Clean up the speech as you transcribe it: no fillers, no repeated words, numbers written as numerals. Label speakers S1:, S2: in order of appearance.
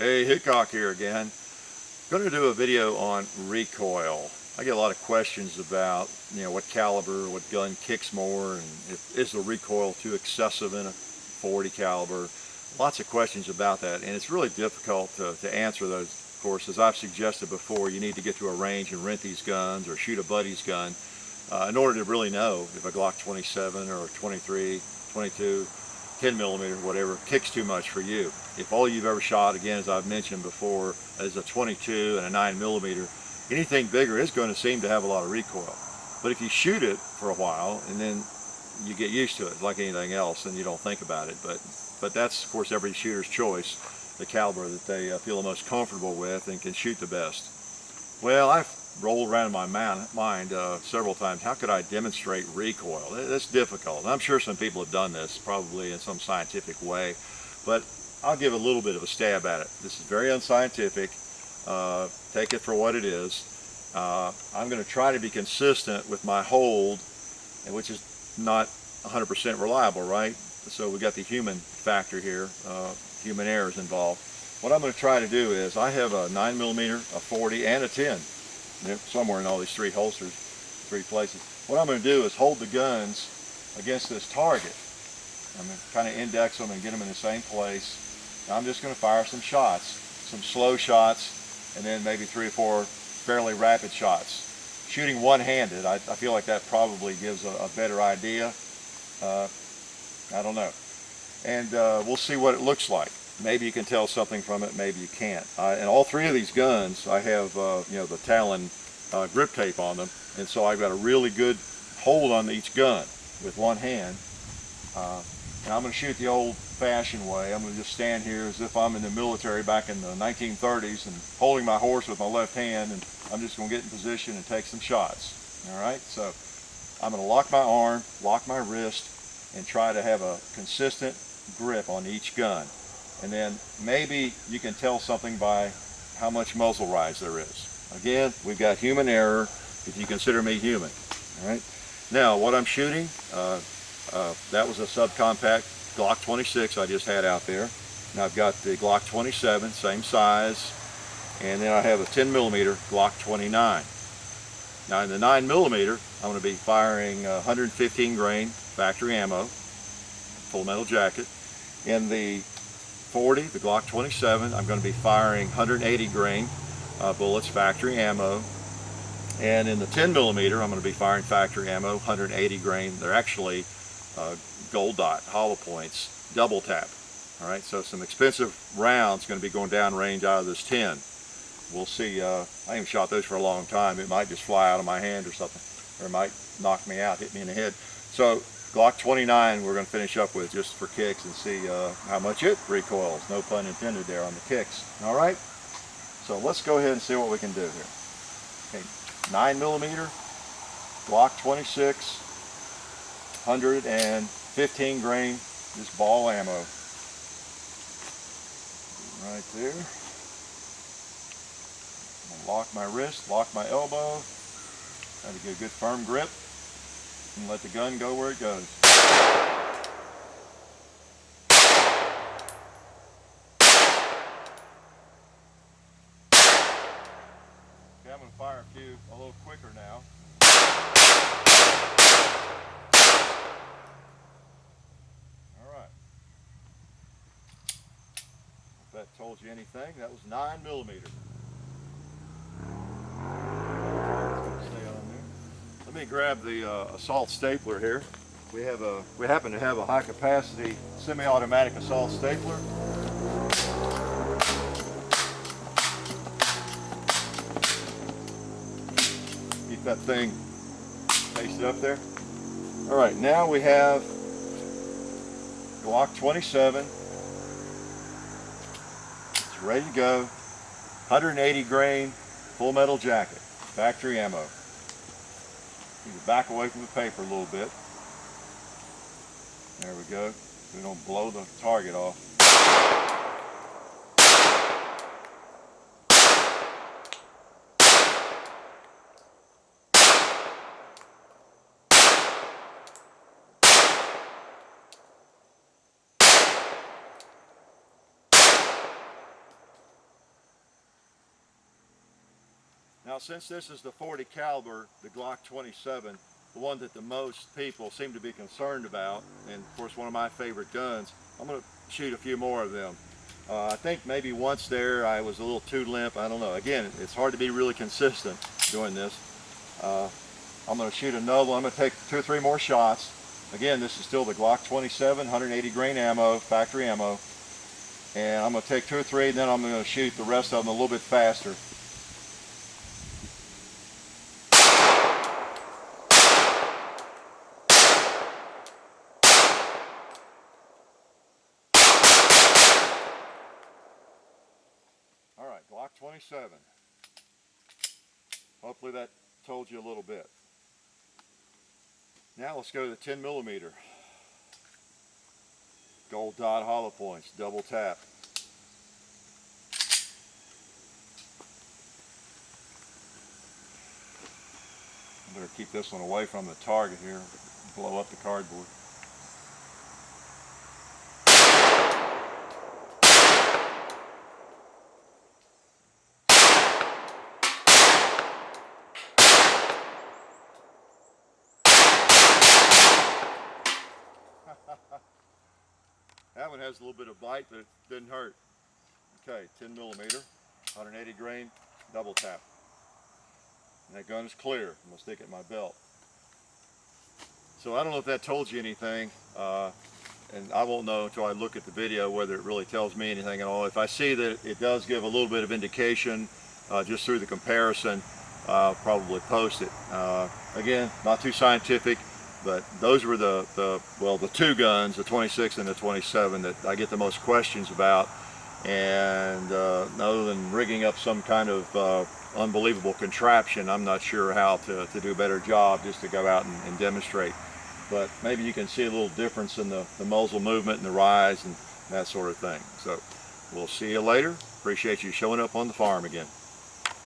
S1: Hey, Hickok here again. Going to do a video on recoil. I get a lot of questions about, what caliber, what gun kicks more, and is the recoil too excessive in a 40 caliber. Lots of questions about that, and it's really difficult to answer those. Of course, as I've suggested before, you need to get to a range and rent these guns or shoot a buddy's gun in order to really know if a Glock 27 or 23, 22, 10 millimeter, whatever, kicks too much for you. If all you've ever shot, again, as I've mentioned before, is a 22 and a 9 millimeter, anything bigger is going to seem to have a lot of recoil. But if you shoot it for a while and then you get used to it, like anything else, and you don't think about it. But that's, of course, every shooter's choice, the caliber that they feel the most comfortable with and can shoot the best. Well, I've rolled around in my mind several times, how could I demonstrate recoil? That's difficult. And I'm sure some people have done this, probably in some scientific way, but I'll give a little bit of a stab at it. This is very unscientific. Take it for what it is. I'm going to try to be consistent with my hold, which is not 100% reliable, right? So we got the human factor here. Human error is involved. What I'm going to try to do is, I have a 9 millimeter, a 40, and a 10. They're somewhere in all these three holsters, three places. What I'm going to do is hold the guns against this target. I'm going to kind of index them and get them in the same place. Now I'm just going to fire some shots, some slow shots, and then maybe 3 or 4 fairly rapid shots. Shooting one-handed, I feel like that probably gives a better idea. I don't know. And we'll see what it looks like. Maybe you can tell something from it, maybe you can't. And all three of these guns, I have the Talon grip tape on them, and so I've got a really good hold on each gun with one hand. And I'm going to shoot the old-fashioned way. I'm going to just stand here as if I'm in the military back in the 1930s and holding my horse with my left hand, and I'm just going to get in position and take some shots. All right, so I'm going to lock my arm, lock my wrist, and try to have a consistent grip on each gun. And then maybe you can tell something by how much muzzle rise there is. Again, we've got human error if you consider me human. All right. Now, what I'm shooting, that was a subcompact Glock 26 I just had out there. Now I've got the Glock 27, same size, and then I have a 10 millimeter Glock 29. Now in the 9 millimeter, I'm going to be firing 115 grain factory ammo, full metal jacket. In the 40, the Glock 27, I'm going to be firing 180 grain bullets, factory ammo. And in the 10 millimeter, I'm going to be firing factory ammo, 180 grain. They're actually gold dot, hollow points, double tap. All right, so some expensive rounds going to be going down range out of this 10. We'll see. I haven't shot those for a long time. It might just fly out of my hand or something, or it might knock me out, hit me in the head. So Glock 29 we're going to finish up with just for kicks and see how much it recoils. No pun intended there on the kicks. All right, so let's go ahead and see what we can do here. Okay, 9 millimeter Glock 26, 115 grain, just ball ammo. Right there. I'm gonna lock my wrist, lock my elbow, try to get a good firm grip, and let the gun go where it goes. Okay, I'm going to fire a few a little quicker now. Alright. If that told you anything, that was 9 millimeter. Let me grab the assault stapler here. We happen to have a high capacity semi-automatic assault stapler. Keep that thing pasted up there. All right, now we have Glock 27. It's ready to go. 180 grain full metal jacket, factory ammo. You can back away from the paper a little bit. There we go. So we don't blow the target off. since this is the 40 caliber, the Glock 27, the one that the most people seem to be concerned about, and of course one of my favorite guns, I'm going to shoot a few more of them. I think maybe once there I was a little too limp. I don't know. Again, it's hard to be really consistent doing this. I'm going to shoot another one. I'm going to take 2 or 3 more shots. Again, this is still the Glock 27, 180 grain ammo, factory ammo. And I'm going to take 2 or 3, and then I'm going to shoot the rest of them a little bit faster. All right, Glock 27. Hopefully that told you a little bit. Now let's go to the 10 millimeter. Gold dot hollow points, double tap. I better keep this one away from the target here, blow up the cardboard. That one has a little bit of bite, but it didn't hurt. Okay, 10 millimeter, 180 grain, double tap. And that gun is clear. I'm going to stick it in my belt. So I don't know if that told you anything, and I won't know until I look at the video whether it really tells me anything at all. If I see that it does give a little bit of indication just through the comparison, I'll probably post it. Again, not too scientific. But those were the 2 guns, the 26 and the 27, that I get the most questions about. And other than rigging up some kind of unbelievable contraption, I'm not sure how to do a better job just to go out and demonstrate. But maybe you can see a little difference in the muzzle movement and the rise and that sort of thing. So we'll see you later. Appreciate you showing up on the farm again.